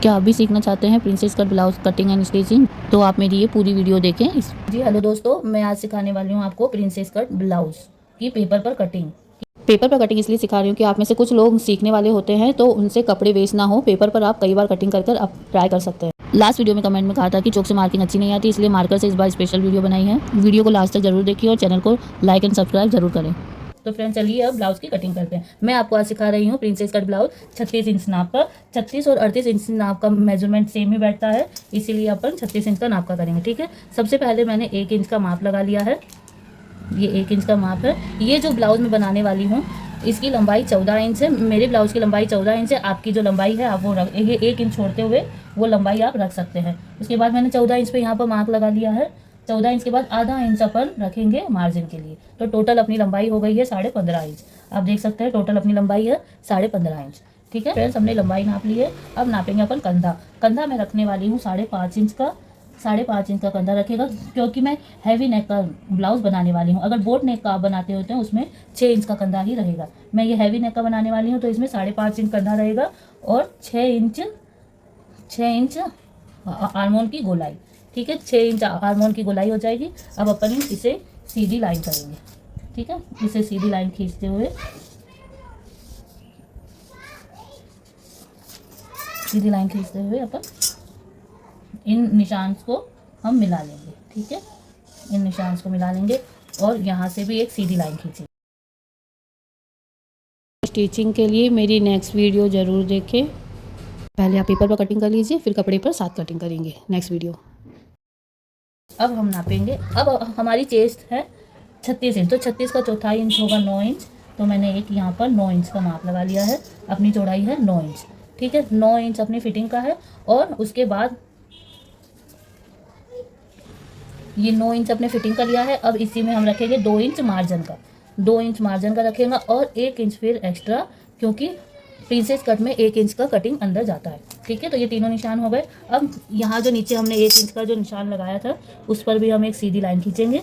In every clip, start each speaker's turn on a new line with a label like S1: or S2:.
S1: क्या आप भी सीखना चाहते हैं princess cut blouse cutting and stitching? तो आप मेरी ये पूरी वीडियो देखें। जी हेलो दोस्तों, मैं आज सिखाने वाली हूँ आपको प्रिंसेस कट ब्लाउज की पेपर पर कटिंग। पेपर पर कटिंग इसलिए सिखा रही हूँ कि आप में से कुछ लोग सीखने वाले होते हैं तो उनसे कपड़े वेस्ट ना हो। पेपर पर आप कई बार कटिंग कर आप ट्राई कर सकते हैं। लास्ट वीडियो में कमेंट में कहा था कि चौक से मार्किंग अच्छी नहीं आती, इसलिए मार्कर से इस बार स्पेशल वीडियो बनाई है। वीडियो को लास्ट तक जरूर देखिए और चैनल को लाइक एंड सब्सक्राइब जरूर करें। तो फ्रेंड्स चलिए अब ब्लाउज की कटिंग करते हैं। मैं आपको आज सिखा रही हूँ प्रिंसेस कट ब्लाउज 36 इंच नाप का। 36 और 38 इंच नाप का मेजरमेंट सेम ही बैठता है, इसीलिए अपन 36 इंच का नाप का करेंगे। ठीक है, सबसे पहले मैंने 1 इंच का माप लगा लिया है। ये 1 इंच का माप है। ये जो ब्लाउज मैं बनाने वाली हूँ इसकी लंबाई 14 इंच है। मेरे ब्लाउज की लंबाई 14 इंच है। आपकी जो लंबाई है आप वो ये 1 इंच छोड़ते हुए वो लंबाई आप रख सकते हैं। उसके बाद मैंने 14 इंच पे यहाँ पर मार्क लगा लिया है। 14 इंच के बाद आधा इंच अपन रखेंगे मार्जिन के लिए। तो टोटल अपनी लंबाई हो गई है 15.5 इंच। आप देख सकते हैं टोटल अपनी लंबाई है 15.5 इंच। ठीक है फ्रेंड्स, हमने लंबाई नाप ली है। अब नापेंगे अपन कंधा। कंधा मैं रखने वाली हूँ 5.5 इंच का। 5.5 इंच का कंधा रखेगा क्योंकि मैं हैवी नेक का ब्लाउज बनाने वाली हूँ। अगर बोट नेक का आप बनाते होते हैं उसमें 6 इंच का कंधा ही रहेगा। मैं ये हैवी नेक का बनाने वाली हूँ तो इसमें 5.5 इंच कंधा रहेगा और 6 इंच आर्मोन की गोलाई। ठीक है, 6 इंच आर्मोन की गोलाई हो जाएगी। अब अपन इसे सीधी लाइन करेंगे। ठीक है, इसे सीधी लाइन खींचते हुए अपन इन निशान को हम मिला लेंगे। ठीक है, इन निशान को मिला लेंगे और यहाँ से भी एक सीधी लाइन खींचेंगे। स्टिचिंग के लिए मेरी नेक्स्ट वीडियो ज़रूर देखें। पहले आप पेपर पर कटिंग कर लीजिए, फिर कपड़े पर साथ कटिंग करेंगे नेक्स्ट वीडियो। अब हम नापेंगे। अब हमारी चेस्ट है 36 इंच, तो 36 का चौथाई इंच होगा 9 इंच। तो मैंने एक यहाँ पर 9 इंच का माप लगा लिया है। अपनी चौड़ाई है 9 इंच। ठीक है, 9 इंच अपनी फिटिंग का है। और उसके बाद ये 9 इंच अपने फिटिंग का लिया है। अब इसी में हम रखेंगे 2 इंच मार्जिन का। 2 इंच मार्जिन का रखेगा और 1 इंच फिर एक्स्ट्रा, क्योंकि प्रिंसेस कट में 1 इंच का कटिंग अंदर जाता है। ठीक है, तो ये तीनों निशान हो गए। अब यहाँ जो नीचे हमने 1 इंच का जो निशान लगाया था उस पर भी हम एक सीधी लाइन खींचेंगे।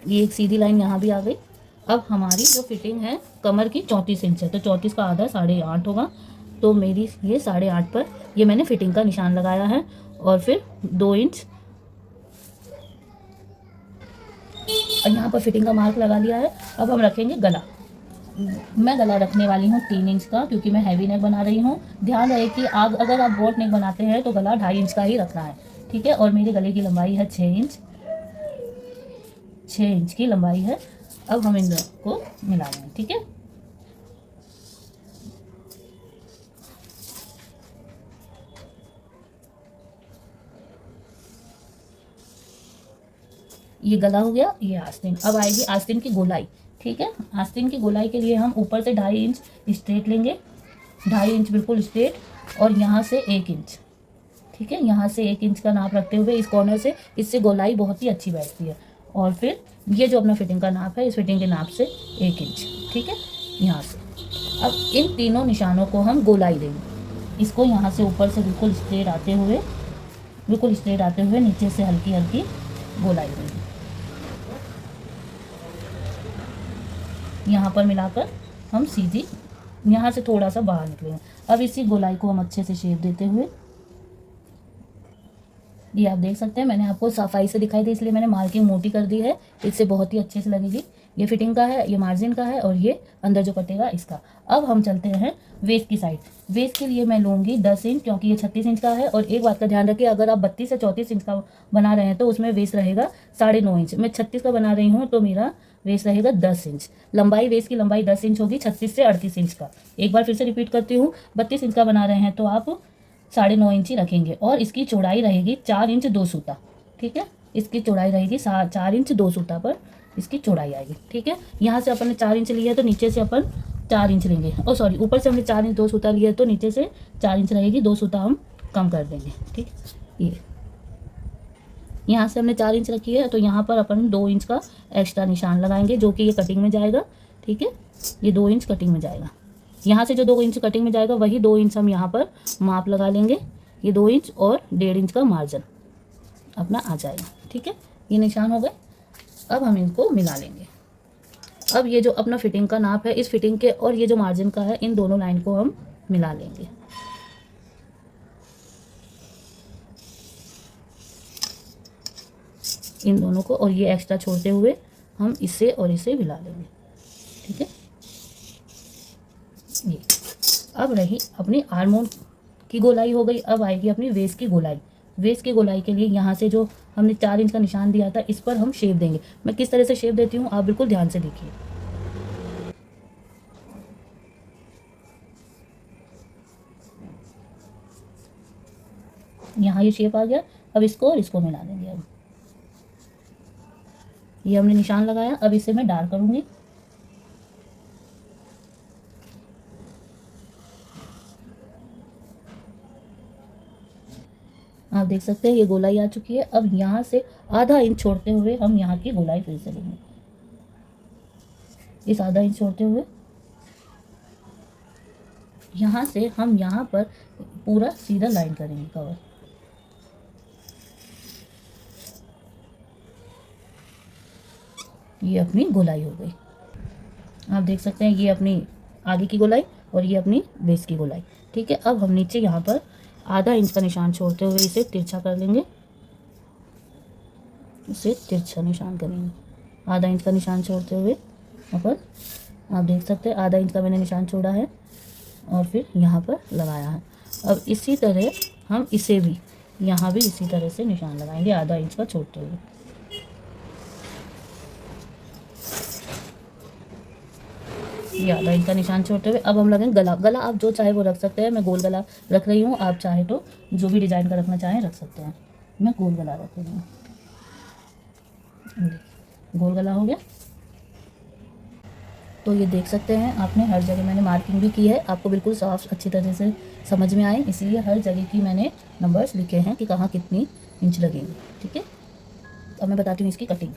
S1: ये एक सीधी लाइन यहाँ भी आ गई। अब हमारी जो फिटिंग है कमर की 34 इंच है, तो 34 का आधा 8.5 होगा। तो मेरी ये 8.5 पर ये मैंने फिटिंग का निशान लगाया है और फिर 2 इंच यहाँ पर फिटिंग का मार्क लगा लिया है। अब हम रखेंगे गला। मैं गला रखने वाली हूँ 3 इंच का, क्योंकि मैं हैवी नेक बना रही हूँ। ध्यान रहे कि अगर आप बोट नेक बनाते हैं तो गला 2.5 इंच का ही रखना है। ठीक है, और मेरे गले की लंबाई है 6 इंच। 6 इंच की लंबाई है। अब हम इन को मिला लेंगे। ठीक है, ये गला हो गया। ये आस्तीन। अब आएगी आस्तीन की गोलाई। ठीक है, आस्तीन की गोलाई के लिए हम ऊपर से 2.5 इंच स्ट्रेट लेंगे। 2.5 इंच बिल्कुल स्ट्रेट और यहाँ से 1 इंच। ठीक है, यहाँ से 1 इंच का नाप रखते हुए इस कॉर्नर से, इससे गोलाई बहुत ही अच्छी बैठती है। और फिर ये जो अपना फिटिंग का नाप है, इस फिटिंग के नाप से 1 इंच। ठीक है, यहाँ से अब इन तीनों निशानों को हम गोलाई देंगे। इसको यहाँ से ऊपर से बिल्कुल स्ट्रेट आते हुए नीचे से हल्की हल्की गोलाई देंगे। यहाँ पर मिलाकर हम सीधी यहाँ से थोड़ा सा बाहर निकलेंगे। अब इसी गोलाई को हम अच्छे से शेप देते हुए, ये आप देख सकते हैं मैंने आपको सफाई से दिखाई दी इसलिए मैंने मार्किंग मोटी कर दी है। इससे बहुत ही अच्छे से लगेगी। ये फिटिंग का है, ये मार्जिन का है और ये अंदर जो कटेगा इसका। अब हम चलते हैं वेस्ट की साइड। वेस्ट के लिए मैं लूँगी 10 इंच, क्योंकि ये 36 इंच का है। और एक बात का ध्यान रखिए, अगर आप 32 से 34 इंच का बना रहे हैं तो उसमें वेस्ट रहेगा 9.5 इंच। मैं 36 का बना रही हूँ तो मेरा वेस्ट रहेगा 10 इंच। लंबाई वेस्ट की लंबाई 10 इंच होगी 36 से 38 इंच का। एक बार फिर से रिपीट करती हूँ, 32 इंच का बना रहे हैं तो आप 9.5 इंच ही रखेंगे और इसकी चौड़ाई रहेगी 4 इंच 2 सूता। ठीक है, इसकी चौड़ाई रहेगी 4 इंच 2 सूता पर इसकी चौड़ाई आएगी। ठीक है, यहाँ से अपन ने 4 इंच लिया है तो नीचे से अपन 4 इंच लेंगे। और सॉरी, ऊपर से हमने 4 इंच 2 सूता लिया है तो नीचे से 4 इंच रहेगी, 2 सूता हम कम कर देंगे। ठीक, ये यहाँ से हमने 4 इंच रखी है तो यहाँ पर अपन 2 इंच का एक्स्ट्रा निशान लगाएंगे जो कि ये कटिंग में जाएगा। ठीक है, ये 2 इंच कटिंग में जाएगा। यहाँ से जो 2 इंच कटिंग में जाएगा वही 2 इंच हम यहाँ पर माप लगा लेंगे। ये 2 इंच और 1.5 इंच का मार्जिन अपना आ जाएगा। ठीक है, ये निशान हो गए। अब हम इनको मिला लेंगे। अब ये जो अपना फिटिंग का नाप है, इस फिटिंग के और ये जो मार्जिन का है, इन दोनों लाइन को हम मिला लेंगे। इन दोनों को और ये एक्स्ट्रा छोड़ते हुए हम इसे और इसे मिला लेंगे। ठीक है, ये अब रही अपनी आर्म की गोलाई हो गई। अब आएगी अपनी वेस्ट की गोलाई। वेस्ट की गोलाई के लिए यहाँ से जो हमने 4 इंच का निशान दिया था, इस पर हम शेप देंगे। मैं किस तरह से शेप देती हूँ आप बिल्कुल ध्यान से देखिए। यहाँ ये शेप आ गया। अब इसको और इसको मिला देंगे। अब ये हमने निशान लगाया, अब इसे मैं डार्क करूँगी। आप देख सकते हैं ये गोलाई आ चुकी है। अब यहाँ से आधा इंच छोड़ते हुए हम यहाँ की गोलाई फिर से लेंगे। इस आधा इंच छोड़ते हुए यहाँ से हम यहाँ पर पूरा सीधा लाइन करेंगे कवर। ये अपनी गोलाई हो गई। आप देख सकते हैं ये अपनी आगे की गोलाई और ये अपनी बेस की गोलाई। ठीक है, अब हम नीचे यहाँ पर आधा इंच का निशान छोड़ते हुए इसे तिरछा कर लेंगे। इसे तिरछा निशान करेंगे, आधा इंच का निशान छोड़ते हुए यहाँ पर। आप देख सकते हैं आधा इंच का मैंने निशान छोड़ा है और फिर यहाँ पर लगाया है। अब इसी तरह हम इसे भी यहाँ भी इसी तरह से निशान लगाएंगे, आधा इंच का छोड़ते हुए। ये आधा इंच का निशान छोड़ते हुए अब हम लगाएंगे गला। गला आप जो चाहे वो रख सकते हैं। मैं गोल गला रख रही हूँ, आप चाहे तो जो भी डिज़ाइन का रखना चाहें रख सकते हैं। मैं गोल गला रख रही हूँ। गोल गला हो गया। तो ये देख सकते हैं आपने हर जगह मैंने मार्किंग भी की है, आपको बिल्कुल साफ अच्छी तरह से समझ में आए, इसलिए हर जगह की मैंने नंबर्स लिखे हैं कि कहाँ कितनी इंच लगेंगे। ठीक है, अब मैं बताती हूँ इसकी कटिंग।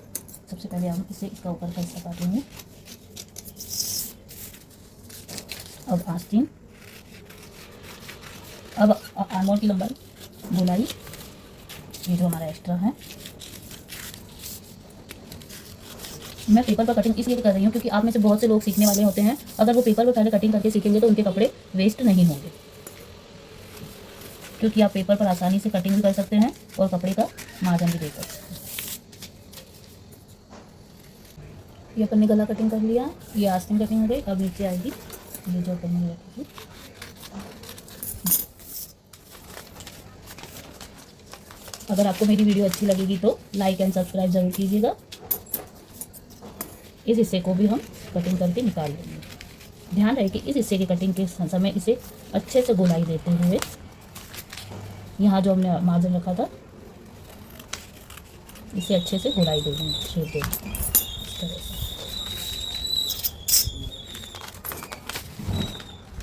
S1: सबसे पहले हम इसे इसका ऊपर का हिस्सा काटेंगे। अब आस्तीन, अब आर्म की लंबाई, गोलाई, ये जो हमारा एक्स्ट्रा है। मैं पेपर पर कटिंग इसलिए कर रही हूँ क्योंकि आप में से बहुत से लोग सीखने वाले होते हैं, अगर वो पेपर पर पहले कटिंग करके सीखेंगे तो उनके कपड़े वेस्ट नहीं होंगे, क्योंकि आप पेपर पर आसानी से कटिंग भी कर सकते हैं और कपड़े का मार्जिन भी दे सकते हैं। ये अपन ने गला कटिंग कर लिया, ये आस्तीन कटिंग हो गई। अब नीचे आएगी ये जो अपन ने रखी थी। अगर आपको मेरी वीडियो अच्छी लगेगी तो लाइक एंड सब्सक्राइब जरूर कीजिएगा। इस हिस्से को भी हम कटिंग करके निकाल लेंगे। ध्यान रहे कि इस हिस्से की कटिंग के समय इसे अच्छे से गोलाई देते हुए यहाँ जो हमने मार्जिन रखा था इसे अच्छे से गोलाई दे देंगे, शेप दे देंगे इस तरह से।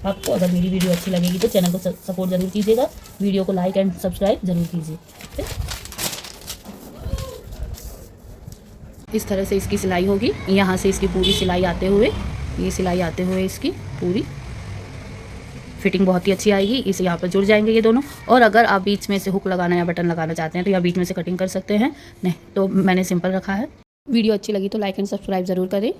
S1: आपको अगर मेरी वीडियो अच्छी लगेगी तो चैनल को सपोर्ट जरूर कीजिएगा, वीडियो को लाइक एंड सब्सक्राइब जरूर कीजिए। इस तरह से इसकी सिलाई होगी। यहाँ से इसकी पूरी सिलाई आते हुए, ये सिलाई आते हुए इसकी पूरी फिटिंग बहुत ही अच्छी आएगी। इसे यहाँ पर जुड़ जाएंगे ये दोनों। और अगर आप बीच में से हुक लगाना या बटन लगाना चाहते हैं तो यहाँ बीच में से कटिंग कर सकते हैं, नहीं तो मैंने सिंपल रखा है। वीडियो अच्छी लगी तो लाइक एंड सब्सक्राइब ज़रूर करें।